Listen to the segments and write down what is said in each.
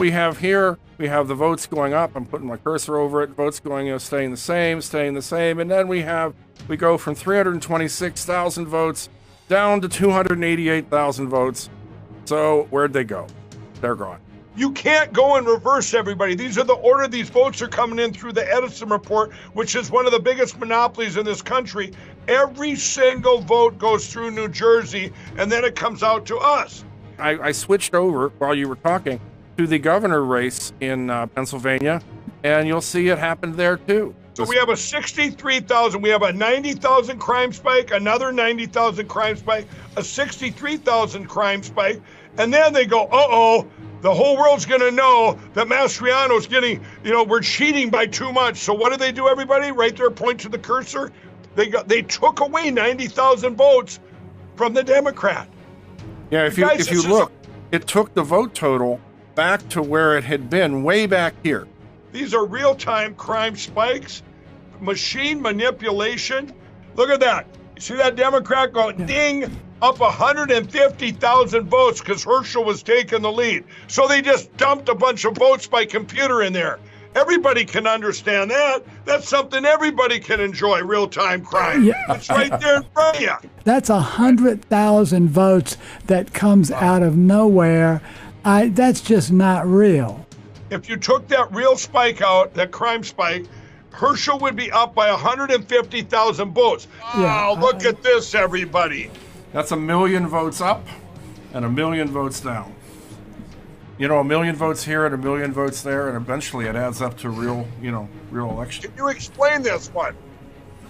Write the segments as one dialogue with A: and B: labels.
A: we have here, we have the votes going up. I'm putting my cursor over it. Votes going, staying the same. And then we go from 326,000 votes down to 288,000 votes. So where'd they go? They're gone.
B: You can't go in reverse, everybody. These are the order these votes are coming in through the Edison report, which is one of the biggest monopolies in this country. Every single vote goes through New Jersey, and then it comes out to us.
A: I switched over while you were talking to the governor race in Pennsylvania, and you'll see it happened there too.
B: So we have a 63,000, we have a 90,000 crime spike, another 90,000 crime spike, a 63,000 crime spike, and then they go, uh-oh, the whole world's gonna know that Mastriano's getting, we're cheating by too much. So what do, everybody? Right there, point to the cursor. They took away 90,000 votes from the Democrat.
A: Yeah, if you look, it took the vote total back to where it had been, way back here.
B: These are real-time crime spikes, machine manipulation. Look at that. You see that Democrat going ding, up 150,000 votes because Herschel was taking the lead. So they just dumped a bunch of votes by computer in there. Everybody can understand that. That's something everybody can enjoy, real-time crime. Yeah. It's right there in front of you.
C: That's 100,000 votes that comes out of nowhere. That's just not real.
B: If you took that real spike out, that crime spike, Herschel would be up by 150,000 votes. Wow, look at this, everybody.
A: That's 1 million votes up and 1 million votes down. 1 million votes here and 1 million votes there, and eventually it adds up to real election.
B: Can you explain this one?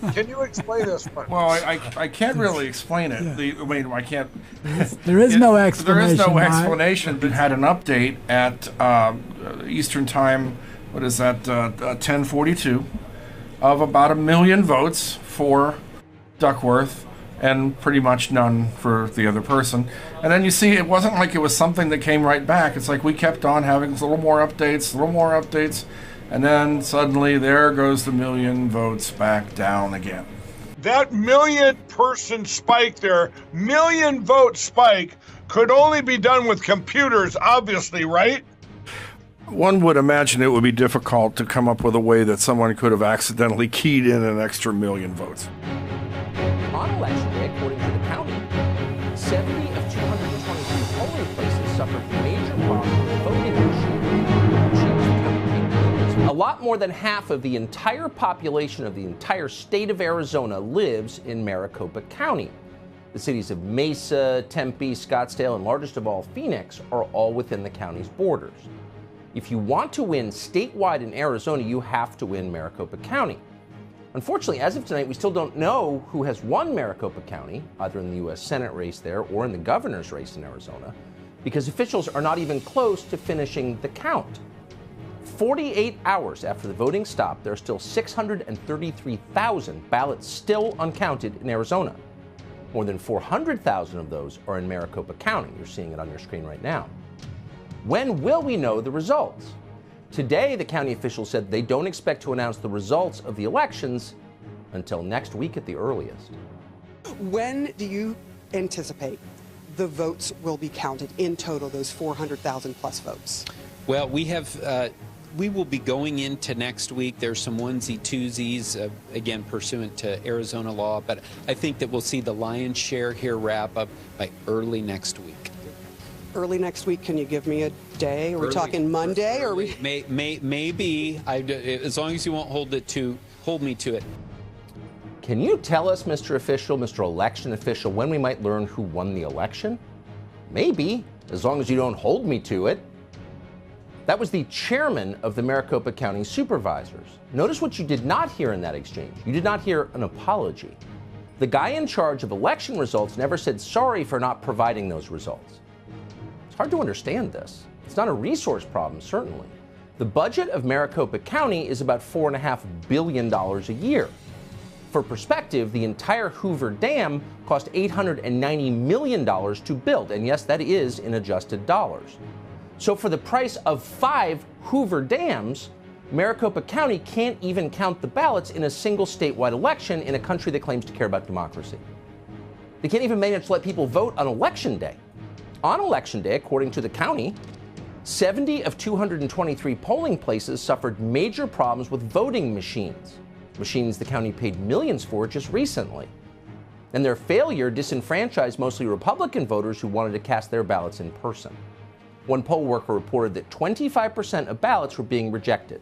A: Well, I can't really explain it.
C: Yeah.
A: I can't.
C: There is no explanation.
A: There is no explanation. But had an update at Eastern Time. What is that? 10:42 of about 1 million votes for Duckworth, and pretty much none for the other person. And then you see, it wasn't like it was something that came right back. It's like we kept on having a little more updates. And then suddenly there goes the 1 million votes back down again.
B: That 1 million person spike there, 1 million vote spike, could only be done with computers, obviously, right?
A: One would imagine it would be difficult to come up with a way that someone could have accidentally keyed in an extra 1 million votes.
D: On election day, according to the county, 70 of 223 polling places suffered major problems with voting machines. A lot more than half of the entire population of the entire state of Arizona lives in Maricopa County. The cities of Mesa, Tempe, Scottsdale, and largest of all, Phoenix, are all within the county's borders. If you want to win statewide in Arizona, you have to win Maricopa County. Unfortunately, as of tonight, we still don't know who has won Maricopa County, either in the U.S. Senate race there or in the governor's race in Arizona, because officials are not even close to finishing the count. 48 hours after the voting stopped, there are still 633,000 ballots still uncounted in Arizona. More than 400,000 of those are in Maricopa County. You're seeing it on your screen right now. When will we know the results? Today, the county officials said they don't expect to announce the results of the elections until next week at the earliest.
E: When do you anticipate the votes will be counted in total, those 400,000 plus votes?
F: Well, we will be going into next week. There's some onesie-twosies, again, pursuant to Arizona law, but I think that we'll see the lion's share here wrap up by early next week.
E: Early next week, can you give me a day? Are we talking Monday? Or we?
F: Maybe, as long as you won't hold me to it.
D: Can you tell us, Mr. Official, Mr. Election Official, when we might learn who won the election? Maybe, as long as you don't hold me to it. That was the chairman of the Maricopa County Supervisors. Notice what you did not hear in that exchange. You did not hear an apology. The guy in charge of election results never said sorry for not providing those results. It's hard to understand this. It's not a resource problem, certainly. The budget of Maricopa County is about $4.5 billion a year. For perspective, the entire Hoover Dam cost $890 million to build, and yes, that is in adjusted dollars. So for the price of 5 Hoover Dams, Maricopa County can't even count the ballots in a single statewide election in a country that claims to care about democracy. They can't even manage to let people vote on Election Day. On Election Day, according to the county, 70 of 223 polling places suffered major problems with voting machines the county paid millions for just recently. And their failure disenfranchised mostly Republican voters who wanted to cast their ballots in person. One poll worker reported that 25% of ballots were being rejected.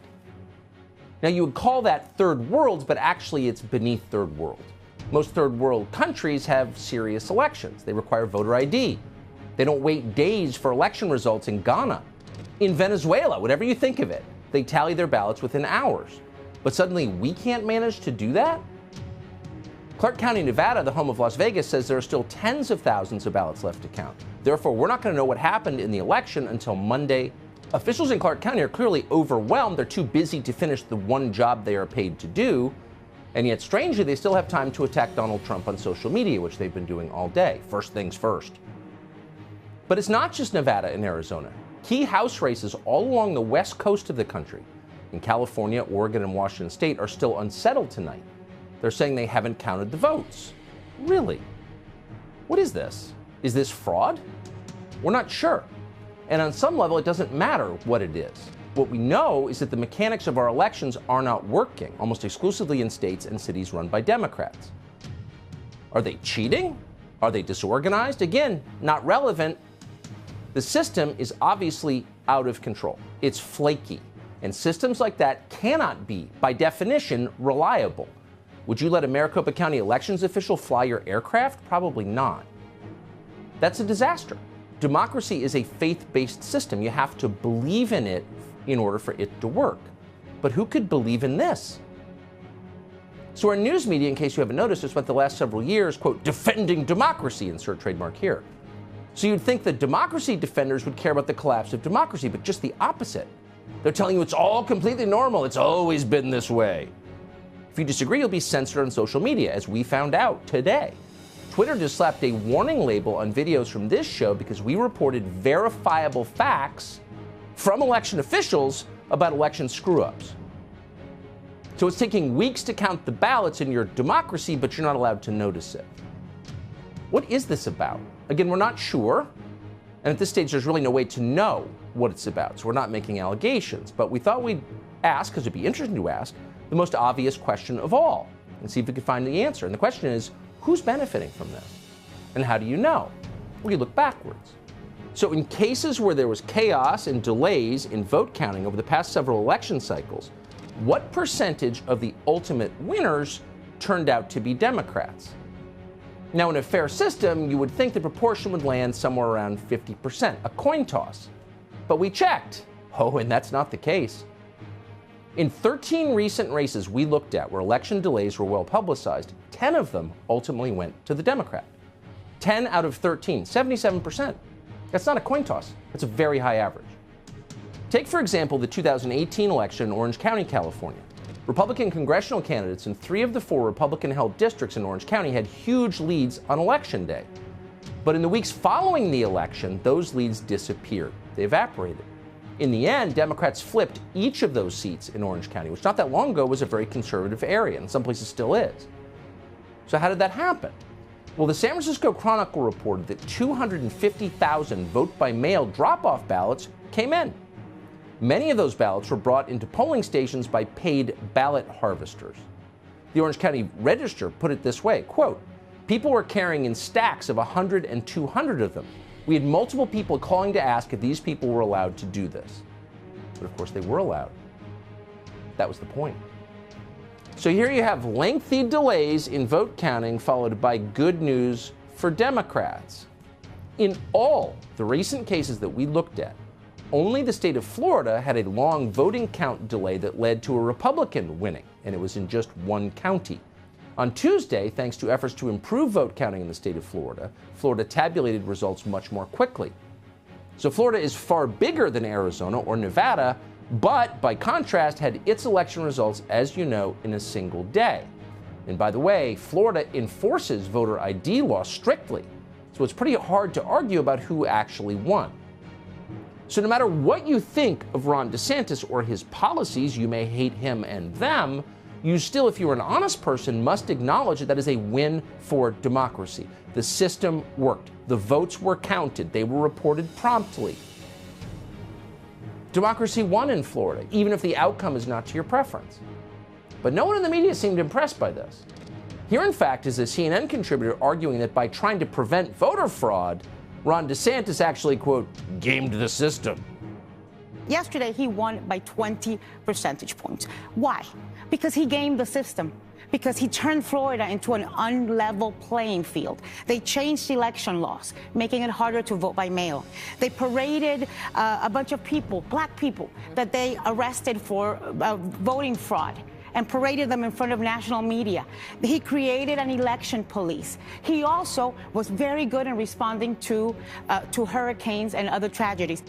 D: Now, you would call that third world, but actually it's beneath third world. Most third world countries have serious elections. They require voter ID. They don't wait days for election results in Ghana. In Venezuela, whatever you think of it, they tally their ballots within hours. But suddenly we can't manage to do that? Clark County, Nevada, the home of Las Vegas, says there are still tens of thousands of ballots left to count. Therefore, we're not going to know what happened in the election until Monday. Officials in Clark County are clearly overwhelmed. They're too busy to finish the one job they are paid to do. And yet, strangely, they still have time to attack Donald Trump on social media, which they've been doing all day. First things first. But it's not just Nevada and Arizona. Key House races all along the west coast of the country, in California, Oregon, and Washington State, are still unsettled tonight. They're saying they haven't counted the votes. Really? What is this? Is this fraud? We're not sure. And on some level, it doesn't matter what it is. What we know is that the mechanics of our elections are not working, almost exclusively in states and cities run by Democrats. Are they cheating? Are they disorganized? Again, not relevant. The system is obviously out of control. It's flaky. And systems like that cannot be, by definition, reliable. Would you let a Maricopa County elections official fly your aircraft? Probably not. That's a disaster. Democracy is a faith-based system. You have to believe in it in order for it to work. But who could believe in this? So our news media, in case you haven't noticed, has spent the last several years, quote, defending democracy, insert trademark here. So you'd think that democracy defenders would care about the collapse of democracy, but just the opposite. They're telling you it's all completely normal. It's always been this way. If you disagree, you'll be censored on social media, as we found out today. Twitter just slapped a warning label on videos from this show because we reported verifiable facts from election officials about election screw-ups. So it's taking weeks to count the ballots in your democracy, but you're not allowed to notice it. What is this about? Again, we're not sure. And at this stage, there's really no way to know what it's about. So we're not making allegations. But we thought we'd ask, because it'd be interesting to ask, the most obvious question of all and see if we could find the answer. And the question is, who's benefiting from this? And how do you know? Well, you look backwards. So in cases where there was chaos and delays in vote counting over the past several election cycles, what percentage of the ultimate winners turned out to be Democrats? Now, in a fair system, you would think the proportion would land somewhere around 50%, a coin toss. But we checked. Oh, and that's not the case. In 13 recent races we looked at where election delays were well publicized, 10 of them ultimately went to the Democrat. 10 out of 13, 77%. That's not a coin toss. That's a very high average. Take, for example, the 2018 election in Orange County, California. Republican congressional candidates in 3 of the 4 Republican-held districts in Orange County had huge leads on Election Day. But in the weeks following the election, those leads disappeared. They evaporated. In the end, Democrats flipped each of those seats in Orange County, which not that long ago was a very conservative area, and in some places still is. So how did that happen? Well, the San Francisco Chronicle reported that 250,000 vote-by-mail drop-off ballots came in. Many of those ballots were brought into polling stations by paid ballot harvesters. The Orange County Register put it this way, quote, people were carrying in stacks of 100 and 200 of them. We had multiple people calling to ask if these people were allowed to do this. But of course they were allowed. That was the point. So here you have lengthy delays in vote counting followed by good news for Democrats. In all the recent cases that we looked at, only the state of Florida had a long voting count delay that led to a Republican winning, and it was in just one county. On Tuesday, thanks to efforts to improve vote counting in the state of Florida, Florida tabulated results much more quickly. So Florida is far bigger than Arizona or Nevada, but by contrast had its election results, as you know, in a single day. And by the way, Florida enforces voter ID law strictly, so it's pretty hard to argue about who actually won. So no matter what you think of Ron DeSantis or his policies, you may hate him and them, you still, if you're an honest person, must acknowledge that is a win for democracy. The system worked. The votes were counted. They were reported promptly. Democracy won in Florida, even if the outcome is not to your preference. But no one in the media seemed impressed by this. Here, in fact, is a CNN contributor arguing that by trying to prevent voter fraud, Ron DeSantis actually, quote, gamed the system.
G: Yesterday, he won by 20 percentage points. Why? Because he gamed the system. Because he turned Florida into an unlevel playing field. They changed election laws, making it harder to vote by mail. They paraded a bunch of people, black people, that they arrested for voting fraud, and paraded them in front of national media. He created an election police. He also was very good in responding to hurricanes and other tragedies.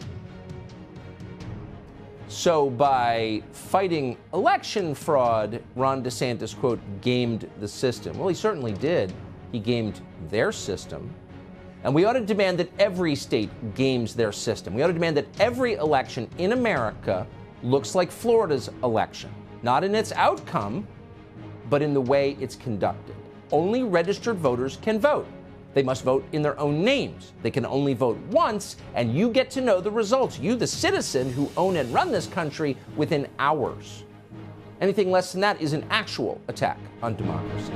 D: So by fighting election fraud, Ron DeSantis, quote, gamed the system. Well, he certainly did. He gamed their system. And we ought to demand that every state games their system. We ought to demand that every election in America looks like Florida's election. Not in its outcome, but in the way it's conducted. Only registered voters can vote. They must vote in their own names. They can only vote once, and you get to know the results. You, the citizen who own and run this country, within hours. Anything less than that is an actual attack on democracy.